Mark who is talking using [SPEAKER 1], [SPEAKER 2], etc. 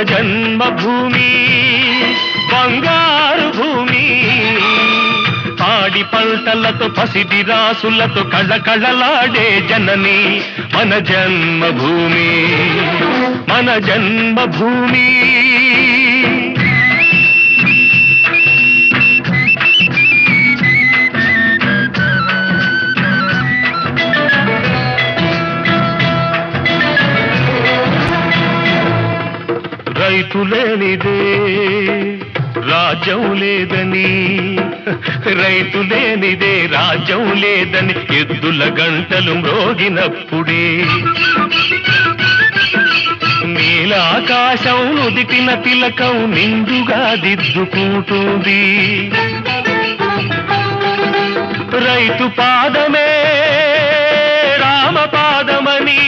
[SPEAKER 1] జన్మభూమి బంగారు భూమి పాడి పంటలతో పసిడి రాసులతో కళకళలాడే జనని మన జన్మభూమి మన జన్మభూమి రైతు లేనిదే రాజ్యం లేదని రైతు లేనిదే రాజ్యం లేదని ఎద్దుల గంటలు మ్రోగినప్పుడే నీలాకాశం నుదిటిన తిలకం నిండుగా దిద్దుకుంటుంది రైతు పాదమే రామ పాదమని